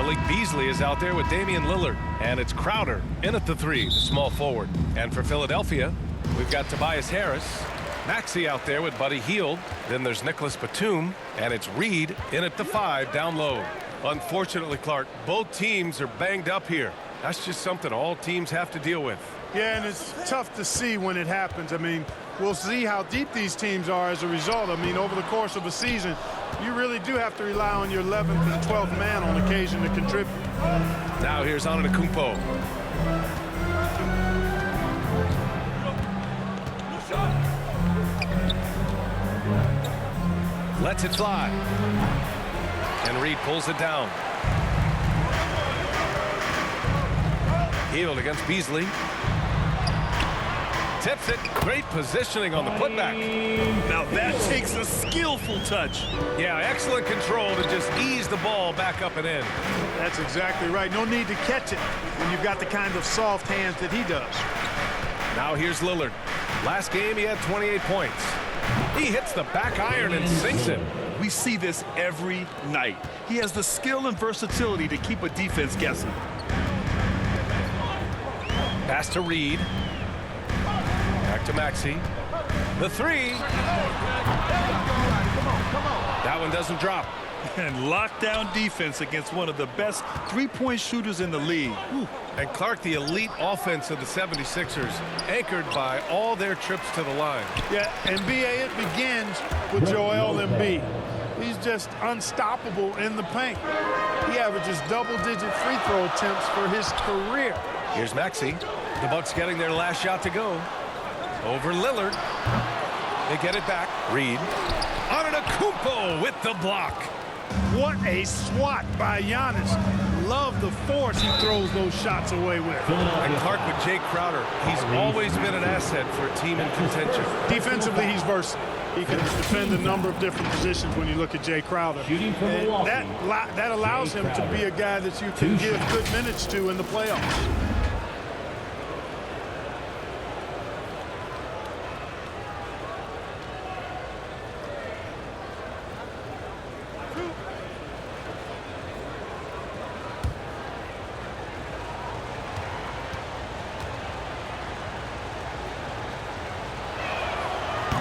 Malik Beasley is out there with Damian Lillard. And it's Crowder in at the 3, the small forward. And for Philadelphia, we've got Tobias Harris. Maxey out there with Buddy Hield. Then there's Nicholas Batum. And it's Reed in at the 5 down low. Unfortunately, Clark, both teams are banged up here. That's just something all teams have to deal with. Yeah, and it's tough to see when it happens. I mean, we'll see how deep these teams are as a result. I mean, over the course of a season, you really do have to rely on your 11th and 12th man on occasion to contribute. Now here's Antetokounmpo. Lets it fly. And Reed pulls it down. Hield against Beasley. Tips it. Great positioning on the putback. Now that takes a skillful touch. Yeah, excellent control to just ease the ball back up and in. That's exactly right. No need to catch it when you've got the kind of soft hands that he does. Now here's Lillard. Last game he had 28 points. He hits the back iron and sinks it. We see this every night. He has the skill and versatility to keep a defense guessing. Pass to Reed. Back to Maxey. The 3. That one doesn't drop. And lockdown defense against one of the best three-point shooters in the league. Whew. And Clark, the elite offense of the 76ers, anchored by all their trips to the line. Yeah, and B.A., it begins with Joel Embiid. He's just unstoppable in the paint. He averages double-digit free throw attempts for his career. Here's Maxey. The Bucks getting their last shot to go. Over Lillard. They get it back. Reed. Antetokounmpo with the block. What a swat by Giannis. Love the force he throws those shots away with. And Clark with Jay Crowder. He's always been an asset for a team in contention. Defensively, he's versatile. He can defend a number of different positions when you look at Jay Crowder. And that allows him to be a guy that you can give good minutes to in the playoffs.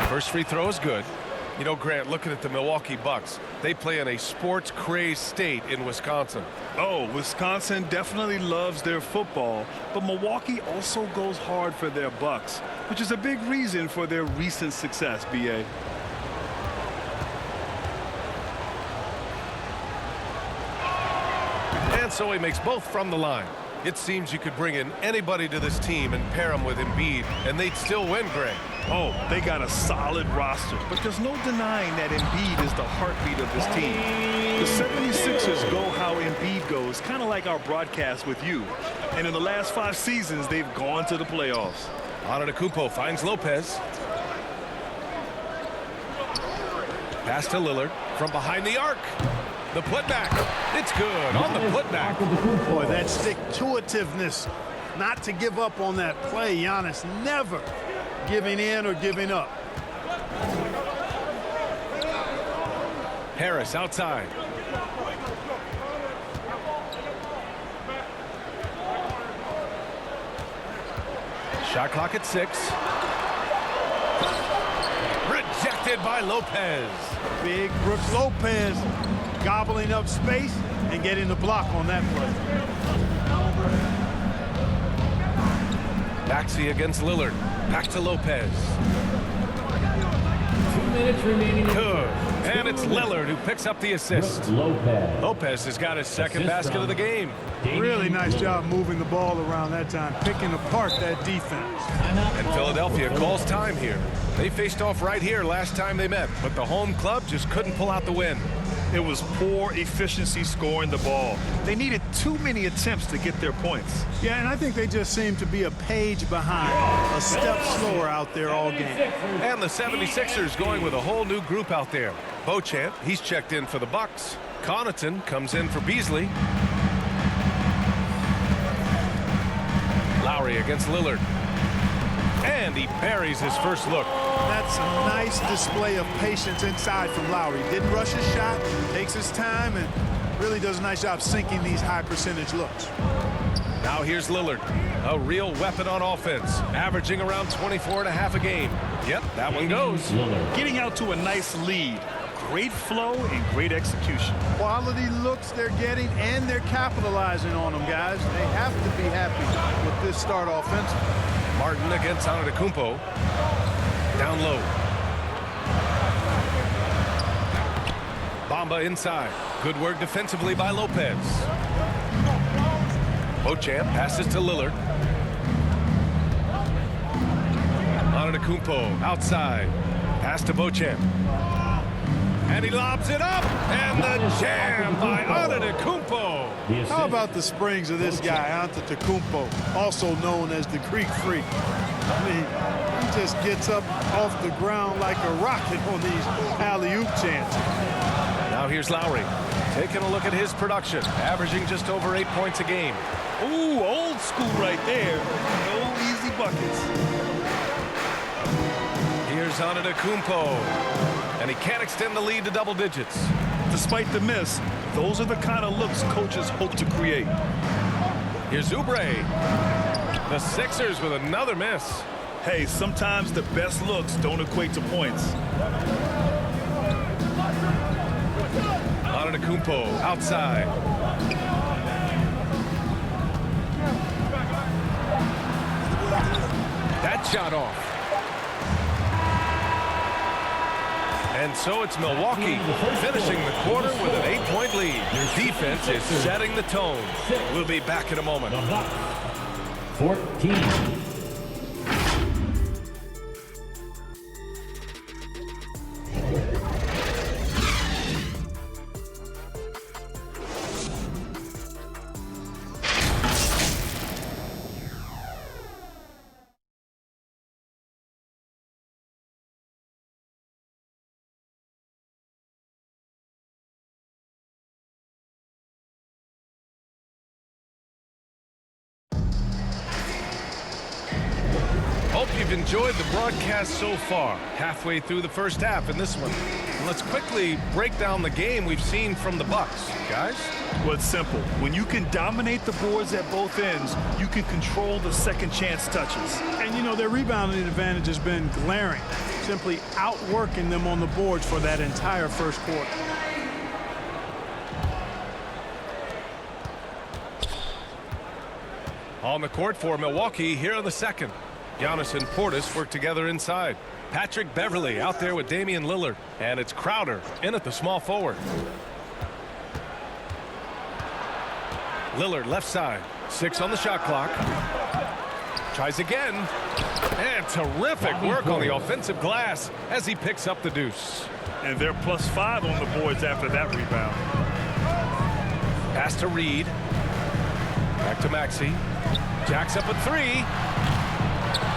First free throw is good. You know, Grant, looking at the Milwaukee Bucks, they play in a sports-crazed state in Wisconsin. Oh, Wisconsin definitely loves their football, but Milwaukee also goes hard for their Bucks, which is a big reason for their recent success, B.A. And so he makes both from the line. It seems you could bring in anybody to this team and pair them with Embiid, and they'd still win, Greg. Oh, they got a solid roster, but there's no denying that Embiid is the heartbeat of this team. The 76ers go how Embiid goes, kind of like our broadcast with you. And in the last 5 seasons, they've gone to the playoffs. Antetokounmpo finds Lopez. Pass to Lillard from behind the arc. The putback. It's good on the putback. Boy, that stick-to-itiveness, not to give up on that play. Giannis never giving in or giving up. Harris outside. Shot clock at 6. Rejected by Lopez. Big Brooks Lopez gobbling up space and getting the block on that play. Maxey against Lillard. Back to Lopez. 2 minutes remaining. Good. And it's Lillard who picks up the assist. Lopez has got his second basket of the game. Really nice job moving the ball around that time, picking apart that defense. And Philadelphia calls time here. They faced off right here last time they met, but the home club just couldn't pull out the win. It was poor efficiency scoring the ball. They needed too many attempts to get their points. Yeah, and I think they just seem to be a page behind, a step slower out there all game. And the 76ers going with a whole new group out there. Beauchamp, he's checked in for the Bucks. Connaughton comes in for Beasley. Lowry against Lillard. And he buries his first look. That's a nice display of patience inside from Lowry. Didn't rush his shot, takes his time, and Really does a nice job sinking these high percentage looks. Now here's Lillard, a real weapon on offense, averaging around 24.5 a game. Yep, that one goes. Getting out to a nice lead. Great flow and great execution. Quality looks they're getting, and they're capitalizing on them, guys. They have to be happy with this start offensively. Martin against Antetokounmpo. Down low. Bamba inside. Good work defensively by Lopez. Beauchamp passes to Lillard. Antetokounmpo outside. Pass to Beauchamp. And he lobs it up. And the jam by Antetokounmpo. How about the springs of this guy, Antetokounmpo, also known as the Greek Freak? I mean, he just gets up off the ground like a rocket on these alley-oop chances. Now here's Lowry. Taking a look at his production, averaging just over 8 points a game. Ooh, old school right there. No easy buckets. Here's Antetokounmpo, and he can't extend the lead to double digits. Despite the miss, those are the kind of looks coaches hope to create. Here's Oubre. The Sixers with another miss. Hey, sometimes the best looks don't equate to points. Antetokounmpo outside. That shot off. And so it's Milwaukee finishing the quarter with an 8-point lead. Defense is setting the tone. We'll be back in a moment. 14. Hope you've enjoyed the broadcast so far. Halfway through the first half in this one. Let's quickly break down the game we've seen from the Bucks, guys. Well, it's simple. When you can dominate the boards at both ends, you can control the second chance touches. And, you know, their rebounding advantage has been glaring, simply outworking them on the boards for that entire first quarter. On the court for Milwaukee here in the second. Giannis and Portis work together inside. Patrick Beverley out there with Damian Lillard. And it's Crowder in at the small forward. Lillard left side. 6 on the shot clock. Tries again. And terrific work on the offensive glass as he picks up the deuce. And they're +5 on the boards after that rebound. Pass to Reed. Back to Maxey. Jacks up a 3.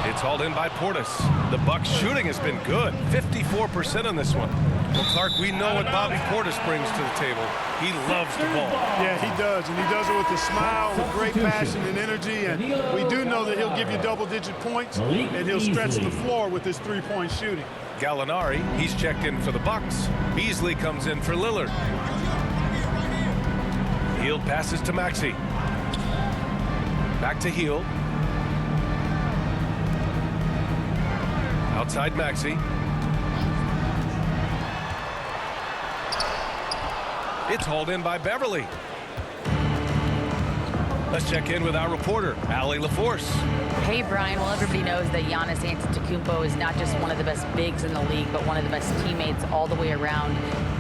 It's hauled in by Portis. The Bucks shooting has been good. 54% on this one. Well, Clark, we know what Bobby Portis brings to the table. He loves the ball. Yeah, he does, and he does it with a smile, with great passion and energy, and we do know that he'll give you double-digit points, and he'll stretch the floor with his three-point shooting. Gallinari, he's checked in for the Bucks. Beasley comes in for Lillard. Hield passes to Maxey. Back to Hield. Outside Maxey. It's hauled in by Beverley. Let's check in with our reporter, Allie LaForce. Hey, Brian. Well, everybody knows that Giannis Antetokounmpo is not just one of the best bigs in the league, but one of the best teammates all the way around.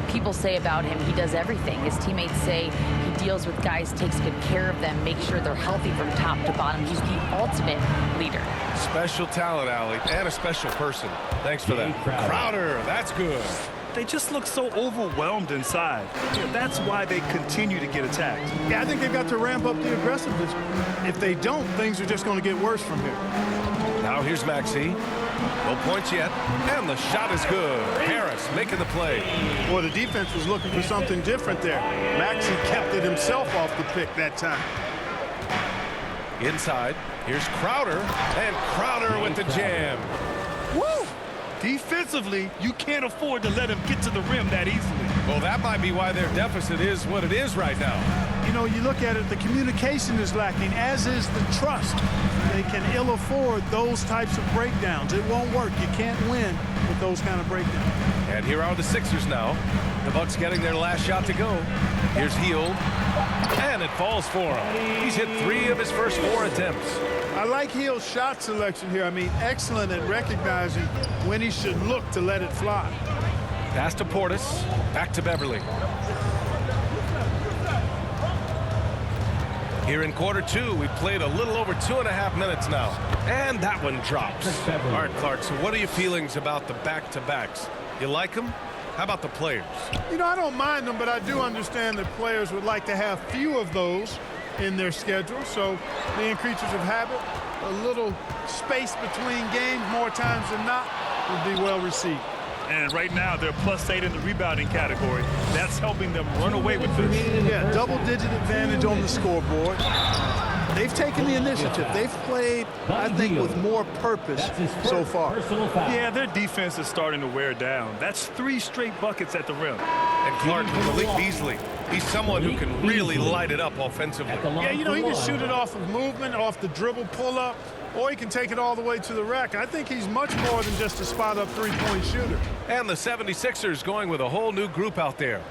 People say about him, he does everything. His teammates say he deals with guys, takes good care of them, makes sure they're healthy from top to bottom. He's the ultimate leader. Special talent, Allie, and a special person. Thanks for that. Crowder, that's good. They just look so overwhelmed inside. That's why they continue to get attacked. Yeah, I think they've got to ramp up the aggressiveness. If they don't, things are just going to get worse from here. Now here's Maxey. No points yet, and the shot is good. Harris making the play. Boy, the defense was looking for something different there. Maxey kept it himself off the pick that time. Inside, here's Crowder, and Crowder with the jam. Woo! Defensively, you can't afford to let him get to the rim that easily. Well, that might be why their deficit is what it is right now. You know, you look at it, the communication is lacking, as is the trust. They can ill afford those types of breakdowns. It won't work. You can't win with those kind of breakdowns. And here are the Sixers now. The Bucks getting their last shot to go. Here's Hield. And it falls for him. He's hit 3 of his first 4 attempts. I like Hield's shot selection here. I mean, excellent at recognizing when he should look to let it fly. Pass to Portis. Back to Beverly. Here in quarter 2, we've played a little over 2.5 minutes now. And that one drops. All right, Clark, so what are your feelings about the back-to-backs? You like them? How about the players? You know, I don't mind them, but I do understand that players would like to have few of those in their schedule. So being creatures of habit, a little space between games more times than not would be well received. And right now, they're +8 in the rebounding category. That's helping them run away with this. Yeah, double-digit advantage on the scoreboard. They've taken the initiative. They've played, I think, with more purpose so far. Yeah, their defense is starting to wear down. That's 3 straight buckets at the rim. And Clark, Malik Beasley, he's someone who can really light it up offensively. Yeah, you know, he can shoot it off of movement, off the dribble pull-up, or he can take it all the way to the rack. I think he's much more than just a spot-up three-point shooter. And the 76ers going with a whole new group out there.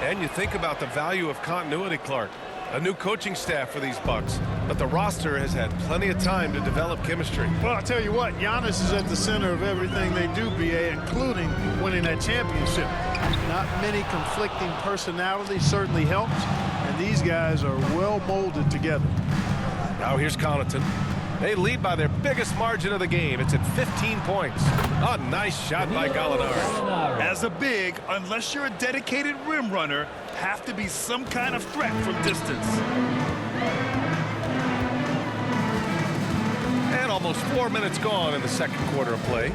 And you think about the value of continuity, Clark. A new coaching staff for these Bucks, but the roster has had plenty of time to develop chemistry. Well, I'll tell you what, Giannis is at the center of everything they do, BA, including winning that championship. Not many conflicting personalities certainly helps, and these guys are well molded together. Now here's Connaughton. They lead by their biggest margin of the game. It's at 15 points. A nice shot by Gallinari. As a big, unless you're a dedicated rim runner, have to be some kind of threat from distance. And almost 4 minutes gone in the second quarter of play.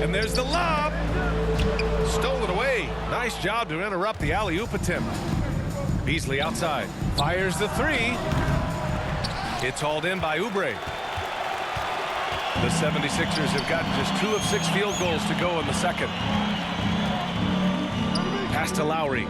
And there's the lob. Stole it away. Nice job to interrupt the alley-oop attempt. Beasley outside. Fires the 3. It's hauled in by Oubre. The 76ers have got just 2 of 6 field goals to go in the second. Pass to Lowry.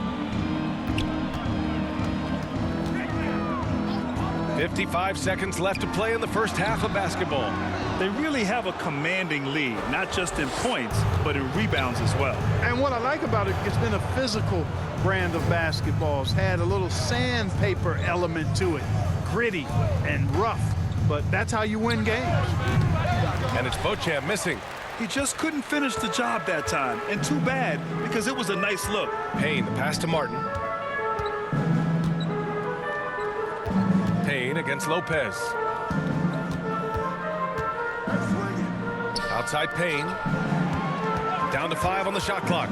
55 seconds left to play in the first half of basketball. They really have a commanding lead, not just in points, but in rebounds as well. And what I like about it, it's been a physical brand of basketball. It's had a little sandpaper element to it. Gritty and rough, but that's how you win games. And it's Beauchamp missing. He just couldn't finish the job that time, and too bad, because it was a nice look. Payne, the pass to Martin. Payne against Lopez. Outside Payne. Down to 5 on the shot clock.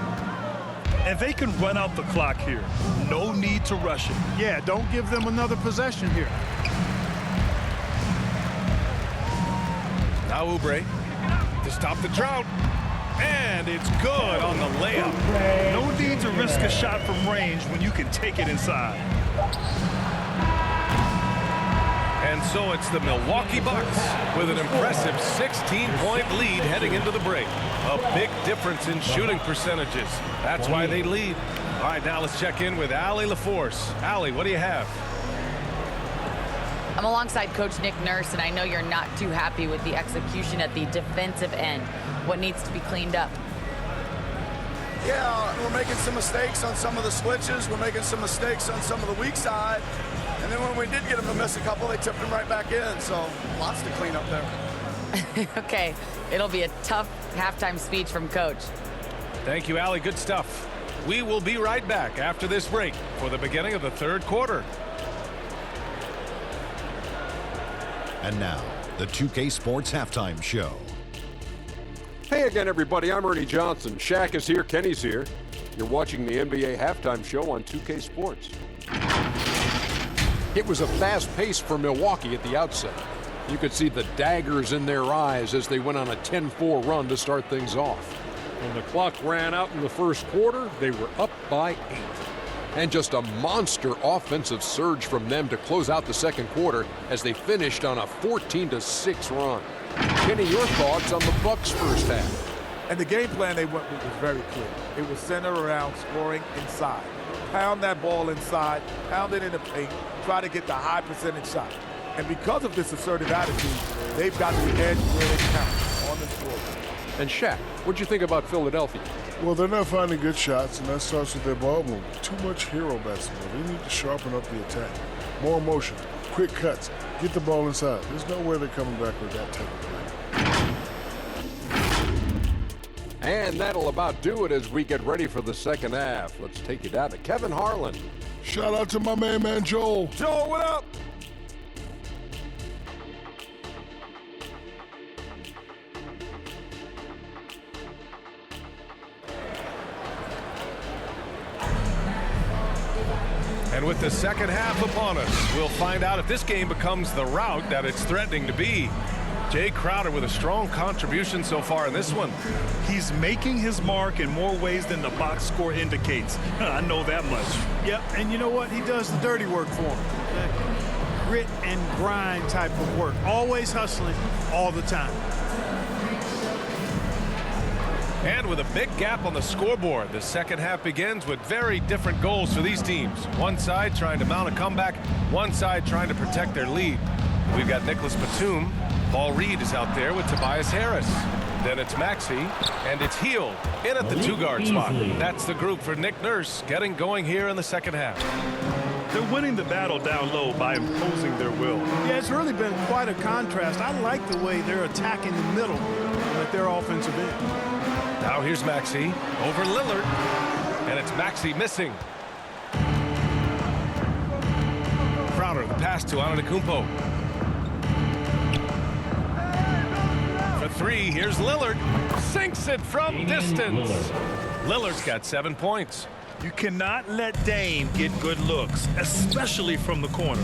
And they can run out the clock here. No need to rush it. Yeah, don't give them another possession here. Now Oubre to stop the drought. And it's good on the layup. No need to risk a shot from range when you can take it inside. And so it's the Milwaukee Bucks with an impressive 16-point lead heading into the break. A big difference in shooting percentages. That's why they lead. All right, now let's check in with Allie LaForce. Allie, what do you have? I'm alongside Coach Nick Nurse, and I know you're not too happy with the execution at the defensive end. What needs to be cleaned up? Yeah, we're making some mistakes on some of the switches. We're making some mistakes on some of the weak side. And then when we did get them to miss a couple, they tipped them right back in. So lots to clean up there. Okay, it'll be a tough halftime speech from Coach. Thank you, Allie. Good stuff. We will be right back after this break for the beginning of the third quarter. And now, the 2K Sports Halftime Show. Hey again, everybody. I'm Ernie Johnson. Shaq is here. Kenny's here. You're watching the NBA Halftime Show on 2K Sports. It was a fast pace for Milwaukee at the outset. You could see the daggers in their eyes as they went on a 10-4 run to start things off. When the clock ran out in the first quarter, they were up by 8. And just a monster offensive surge from them to close out the second quarter as they finished on a 14-6 run. Kenny, your thoughts on the Bucks' first half? And the game plan they went with was very clear. It was centered around scoring inside. Pound that ball inside, pound it in the paint, try to get the high percentage shot. And because of this assertive attitude, they've got the edge where it counts on the scoreboard. And Shaq, what'd you think about Philadelphia? Well, they're not finding good shots, and that starts with their ball movement. Too much hero basketball. They need to sharpen up the attack. More motion, quick cuts, get the ball inside. There's no way they're coming back with that type of play. And that'll about do it as we get ready for the second half. Let's take you down to Kevin Harlan. Shout out to my man Joel. Joel, what up? And with the second half upon us, we'll find out if this game becomes the rout that it's threatening to be. Jay Crowder with a strong contribution so far in this one. He's making his mark in more ways than the box score indicates. I know that much. Yep, and you know what? He does the dirty work for him. That grit and grind type of work. Always hustling all the time. And with a big gap on the scoreboard, the second half begins with very different goals for these teams. One side trying to mount a comeback, one side trying to protect their lead. We've got Nicholas Batum. Paul Reed is out there with Tobias Harris. Then it's Maxey, and it's Hield in at the two-guard spot. That's the group for Nick Nurse getting going here in the second half. They're winning the battle down low by imposing their will. Yeah, it's really been quite a contrast. I like the way they're attacking the middle at their offensive end. Now here's Maxey over Lillard, and it's Maxey missing. Crowder, the pass to Antetokounmpo. For three, here's Lillard. Sinks it from distance. Lillard's got 7 points. You cannot let Dame get good looks, especially from the corner.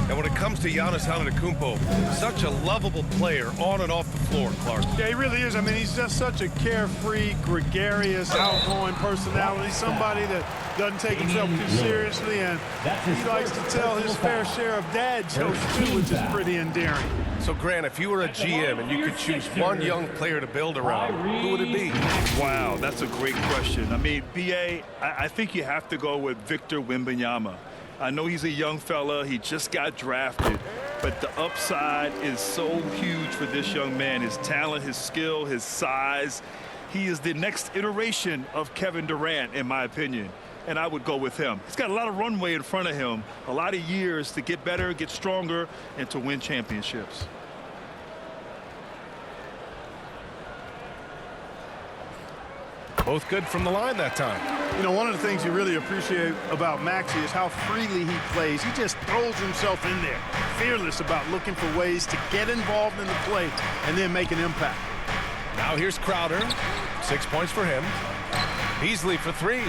And when it comes to Giannis Antetokounmpo, such a lovable player on and off the floor, Clark. Yeah, he really is. I mean, he's just such a carefree, gregarious, outgoing personality. Somebody that doesn't take himself too seriously, and he likes to tell his fair share of dad jokes too, which is pretty endearing. So, Grant, if you were a GM and you could choose one young player to build around, who would it be? Wow, that's a great question. I mean, B.A., I think you have to go with Victor Wembanyama. I know he's a young fella. He just got drafted. But the upside is so huge for this young man. His talent, his skill, his size. He is the next iteration of Kevin Durant, in my opinion. And I would go with him. He's got a lot of runway in front of him, a lot of years to get better, get stronger, and to win championships. Both good from the line that time. You know, one of the things you really appreciate about Maxey is how freely he plays. He just throws himself in there, fearless about looking for ways to get involved in the play and then make an impact. Now here's Crowder. 6 points for him. Beasley for three.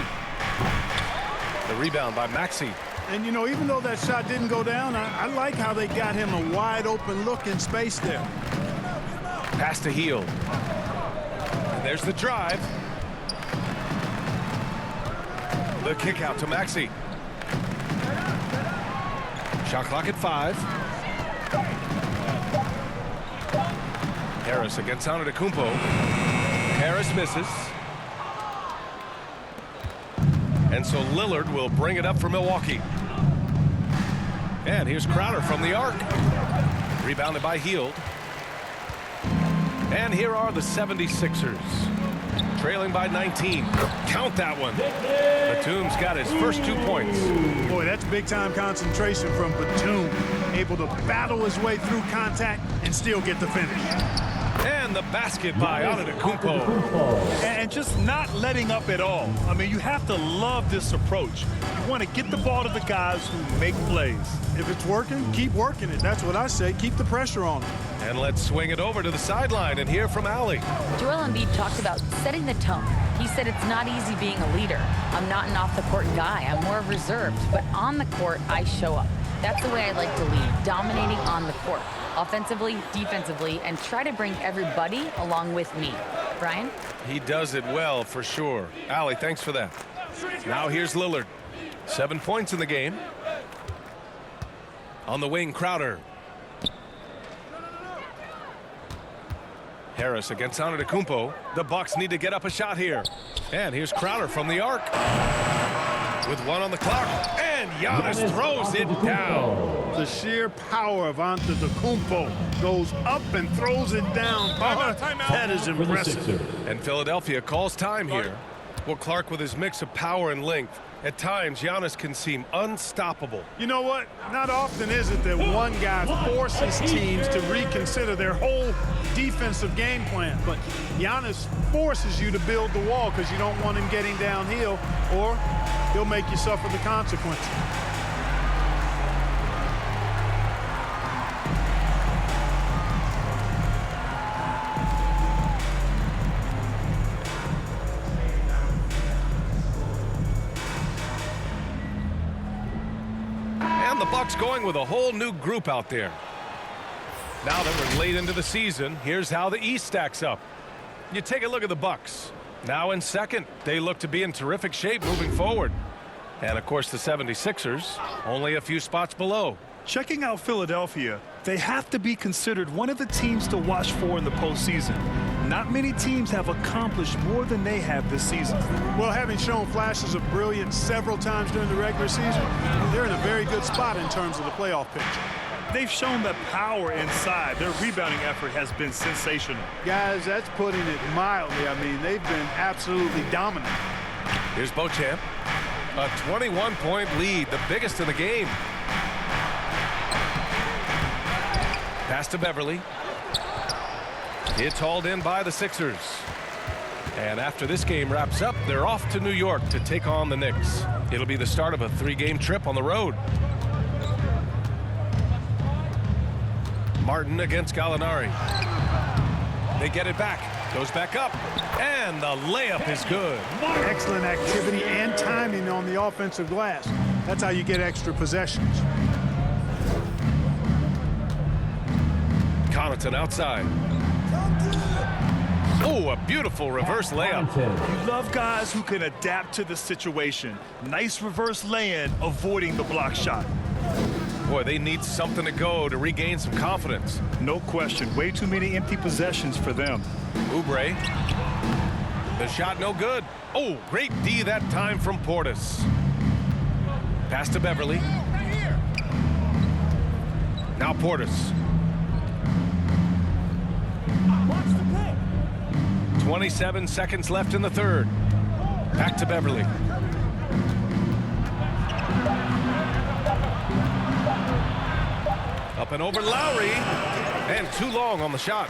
The rebound by Maxey. And, you know, even though that shot didn't go down, I like how they got him a wide open look in space there. Pass to Hield. And there's the drive. The kick out to Maxey. Shot clock at 5. Harris against Antetokounmpo. Harris misses. And so Lillard will bring it up for Milwaukee. And here's Crowder from the arc. Rebounded by Hield. And here are the 76ers. Trailing by 19. Count that one. Batum's got his first 2 points. Boy, that's big-time concentration from Batum. Able to battle his way through contact and still get the finish. And the basket by Antetokounmpo. And just not letting up at all. I mean, you have to love this approach. You want to get the ball to the guys who make plays. If it's working, keep working it. That's what I say. Keep the pressure on them. And let's swing it over to the sideline and hear from Allie. Joel Embiid talked about setting the tone. He said it's not easy being a leader. I'm not an off-the-court guy. I'm more reserved. But on the court, I show up. That's the way I like to lead, dominating on the court. offensively, defensively, and try to bring everybody along with me. Brian? He does it well, for sure. Allie, thanks for that. Now here's Lillard. 7 points in the game. On the wing, Crowder. Harris against Antetokounmpo. The Bucks need to get up a shot here. And here's Crowder from the arc. With 1 on the clock. And Giannis throws it down. The sheer power of Antetokounmpo goes up and throws it down. That is impressive. And Philadelphia calls time here. Well, Clark, with his mix of power and length, at times Giannis can seem unstoppable. You know what? Not often is it that one guy forces teams to reconsider their whole defensive game plan. But Giannis forces you to build the wall because you don't want him getting downhill, or he'll make you suffer the consequences. And the Bucks going with a whole new group out there. Now that we're late into the season, here's how the East stacks up. You take a look at the Bucks. Now in second, they look to be in terrific shape moving forward. And of course the 76ers only a few spots below. Checking out Philadelphia, they have to be considered one of the teams to watch for in the postseason. Not many teams have accomplished more than they have this season. Well, having shown flashes of brilliance several times during the regular season, they're in a very good spot in terms of the playoff picture. They've shown that power inside. Their rebounding effort has been sensational. Guys, that's putting it mildly. I mean, they've been absolutely dominant. Here's Beauchamp. A 21-point lead, the biggest in the game. Pass to Beverly. It's hauled in by the Sixers. And after this game wraps up, they're off to New York to take on the Knicks. It'll be the start of a 3-game trip on the road. Martin against Gallinari. They get it back. Goes back up. And the layup is good. Excellent activity and timing on the offensive glass. That's how you get extra possessions. Connaughton outside. Oh, a beautiful reverse layup. You love guys who can adapt to the situation. Nice reverse lay-in, avoiding the block shot. Boy, they need something to go to regain some confidence. No question. Way too many empty possessions for them. Oubre. The shot no good. Oh, great D that time from Portis. Pass to Beverly. Now Portis. 27 seconds left in the third. Back to Beverly. Up and over Lowry. And too long on the shot.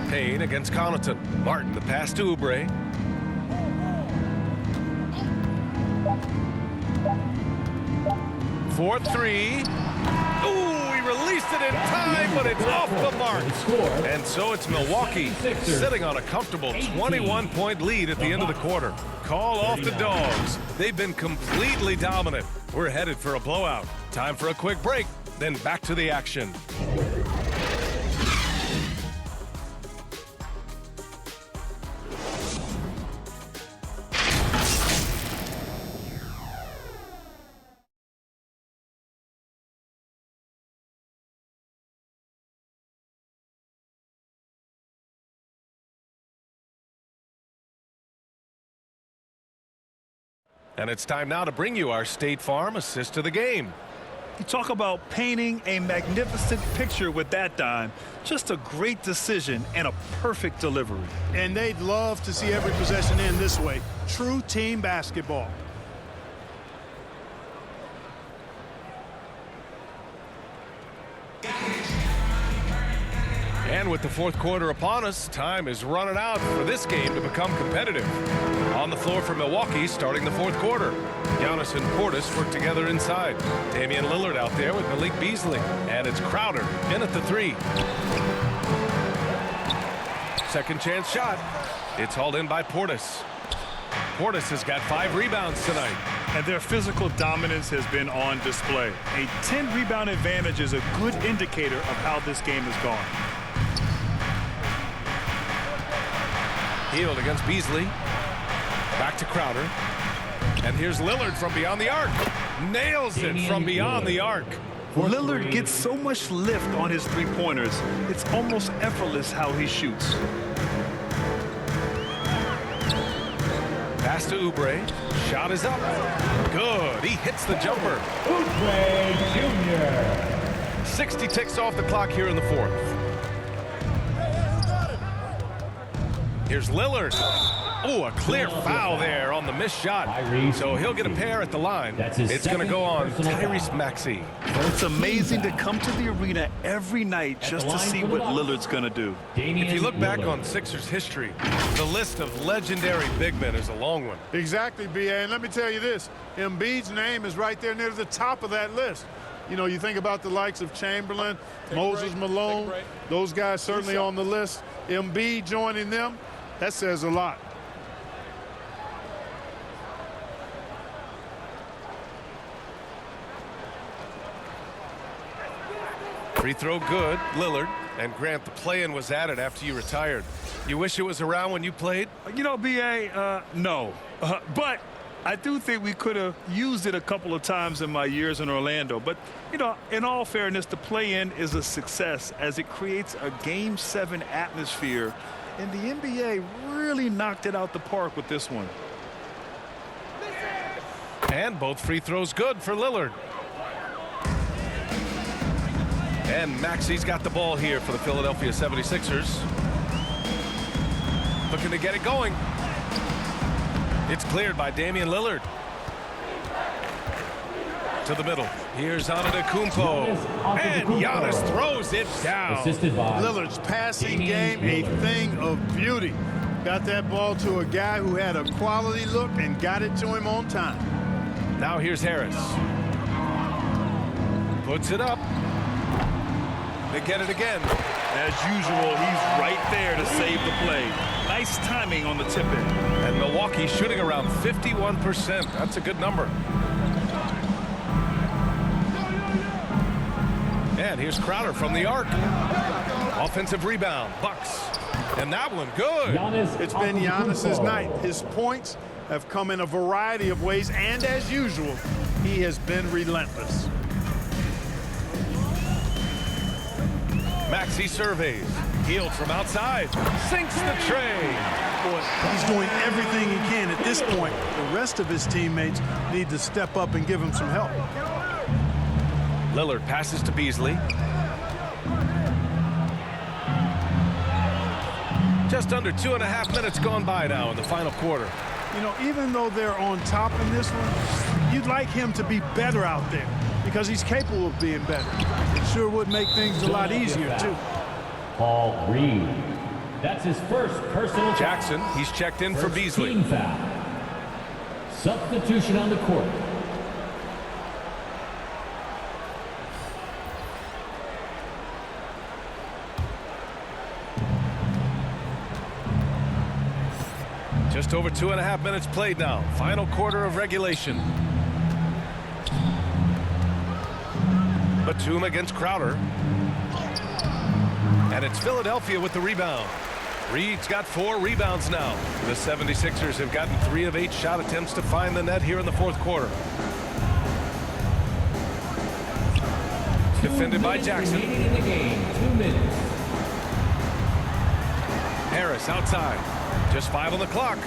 Payne against Connaughton. Martin, the pass to Oubre. For 3. Ooh, he released it in time, but it's off the mark. And so it's Milwaukee sitting on a comfortable 21-point lead at the end of the quarter. Call off the Dogs. They've been completely dominant. We're headed for a blowout. Time for a quick break, then back to the action. And it's time now to bring you our State Farm assist to the game. You talk about painting a magnificent picture with that dime. Just a great decision and a perfect delivery. And they'd love to see every possession end this way. True team basketball. And with the fourth quarter upon us, time is running out for this game to become competitive. On the floor for Milwaukee starting the fourth quarter. Giannis and Portis work together inside. Damian Lillard out there with Malik Beasley. And it's Crowder in at the 3. Second chance shot. It's hauled in by Portis. Portis has got 5 rebounds tonight. And their physical dominance has been on display. A 10-rebound advantage is a good indicator of how this game has gone. Hield against Beasley. Back to Crowder. And here's Lillard from beyond the arc. Nails it from beyond the arc. Lillard gets so much lift on his three-pointers. It's almost effortless how he shoots. Pass to Oubre. Shot is up. Good. He hits the jumper. Oubre Jr. 60 ticks off the clock here in the fourth. Here's Lillard. Oh, a clear foul there on the missed shot. So he'll get a pair at the line. It's going to go on Tyrese Maxey. It's amazing to come to the arena every night just to see what Lillard's going to do. If you look back on Sixers history, the list of legendary big men is a long one. Exactly, B.A. And let me tell you this. Embiid's name is right there near the top of that list. You know, you think about the likes of Chamberlain, Moses Malone, those guys certainly on the list. Embiid joining them, that says a lot. Free throw good, Lillard. And Grant, the play-in was added after you retired. You wish it was around when you played? You know, B.A., no. But I do think we could have used it a couple of times in my years in Orlando. But, you know, in all fairness, the play-in is a success as it creates a Game 7 atmosphere. And the NBA really knocked it out the park with this one. And both free throws good for Lillard. And Maxey's got the ball here for the Philadelphia 76ers. Looking to get it going. It's cleared by Damian Lillard. To the middle. Here's Antetokounmpo. And Giannis throws it down. Lillard's passing game, a thing of beauty. Got that ball to a guy who had a quality look and got it to him on time. Now here's Harris. Puts it up. They get it again. As usual, he's right there to save the play. Nice timing on the tip in. And Milwaukee shooting around 51%. That's a good number. And here's Crowder from the arc. Offensive rebound. Bucks. And that one good. It's been Giannis's night. His points have come in a variety of ways. And as usual, he has been relentless. Maxey surveys. Hield from outside. Sinks the tray. Boy, he's doing everything he can at this point. The rest of his teammates need to step up and give him some help. Lillard passes to Beasley. Just under 2.5 minutes gone by now in the final quarter. You know, even though they're on top in this one, you'd like him to be better out there because he's capable of being better. It sure would make things a lot easier, too. Paul Reed. That's his first personal foul. Jackson, he's checked in for Beasley. Team foul. Substitution on the court. Just over 2.5 minutes played now. Final quarter of regulation. Batum against Crowder. And it's Philadelphia with the rebound. Reed's got 4 rebounds now. The 76ers have gotten 3 of 8 shot attempts to find the net here in the fourth quarter. Defended by Jackson. In the game, 2 minutes. Harris outside. Just 5 on the clock.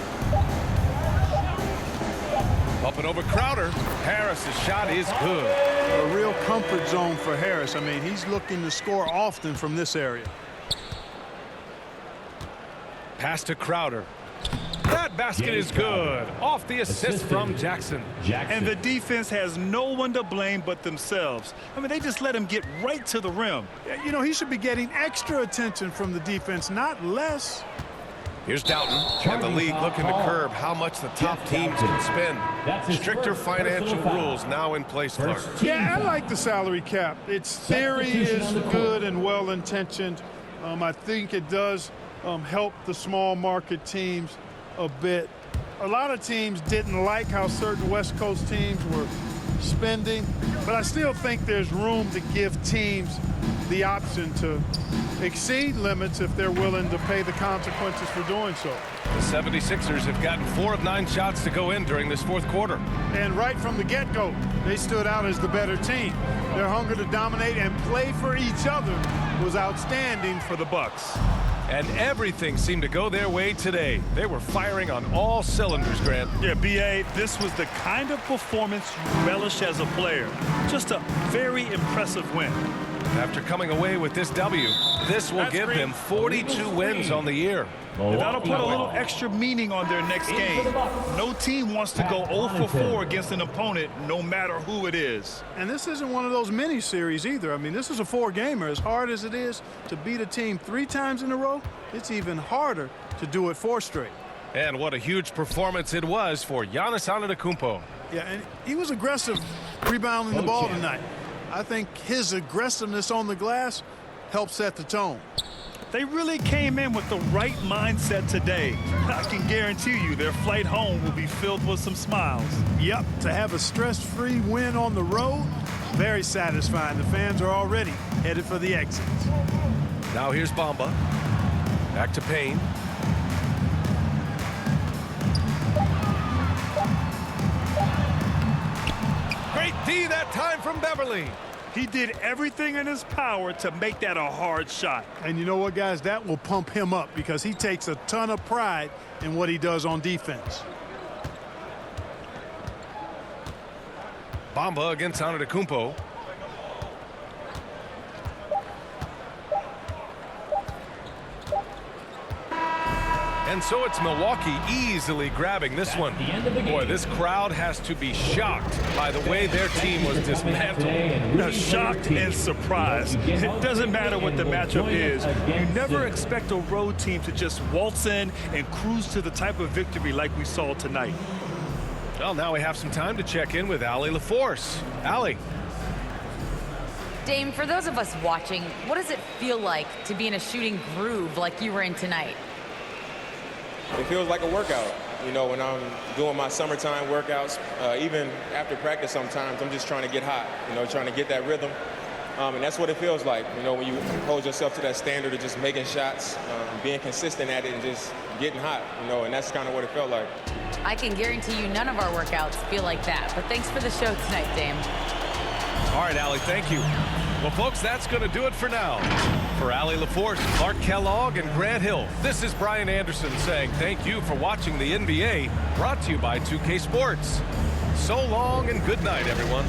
Up and over Crowder. Harris's shot is good. A real comfort zone for Harris. I mean, he's looking to score often from this area. Pass to Crowder. That basket is good. Off the assist from Jackson. And the defense has no one to blame but themselves. I mean, they just let him get right to the rim. You know, he should be getting extra attention from the defense, not less. Here's Doughton, and the league looking to curb how much the top teams can spend. Stricter financial rules now in place, Clark. Yeah, I like the salary cap. Its theory is good and well-intentioned. I think it does help the small market teams a bit. a lot of teams didn't like how certain West Coast teams were spending, but I still think there's room to give teams the option to exceed limits if they're willing to pay the consequences for doing so. The 76ers have gotten 4 of 9 shots to go in during this fourth quarter. And right from the get-go, they stood out as the better team. Their hunger to dominate and play for each other was outstanding for the Bucks. And everything seemed to go their way today. They were firing on all cylinders, Grant. Yeah, B.A., this was the kind of performance you relish as a player. Just a very impressive win. After coming away with this W, this will give them 42 wins on the year. And that'll put a little extra meaning on their next game. No team wants to go 0 for 4 against an opponent, no matter who it is. And this isn't one of those mini-series either. I mean, this is a 4-gamer. As hard as it is to beat a team 3 times in a row, it's even harder to do it 4 straight. And what a huge performance it was for Giannis Antetokounmpo. Yeah, and he was aggressive rebounding the ball tonight. I think his aggressiveness on the glass helped set the tone. They really came in with the right mindset today. I can guarantee you their flight home will be filled with some smiles. Yep, to have a stress-free win on the road, very satisfying. The fans are already headed for the exits. Now here's Bamba. Back to Payne. Great D that time from Beverly. He did everything in his power to make that a hard shot. And you know what, guys? That will pump him up because he takes a ton of pride in what he does on defense. Bamba against Antetokounmpo. And so it's Milwaukee easily grabbing this one. Boy, this crowd has to be shocked by the way their team was dismantled. Shocked and surprised. It doesn't matter what the matchup is. You never expect a road team to just waltz in and cruise to the type of victory like we saw tonight. Well, now we have some time to check in with Allie LaForce. Allie. Dame, for those of us watching, what does it feel like to be in a shooting groove like you were in tonight? It feels like a workout. You know, when I'm doing my summertime workouts, even after practice sometimes, I'm just trying to get hot, you know, trying to get that rhythm. And that's what it feels like, you know, when you hold yourself to that standard of just making shots, being consistent at it and just getting hot, you know, and that's kind of what it felt like. I can guarantee you none of our workouts feel like that. But thanks for the show tonight, Dame. All right, Allie, thank you. Well, folks, that's going to do it for now. For Allie LaForce, Clark Kellogg, and Grant Hill, this is Brian Anderson saying thank you for watching the NBA, brought to you by 2K Sports. So long and good night, everyone.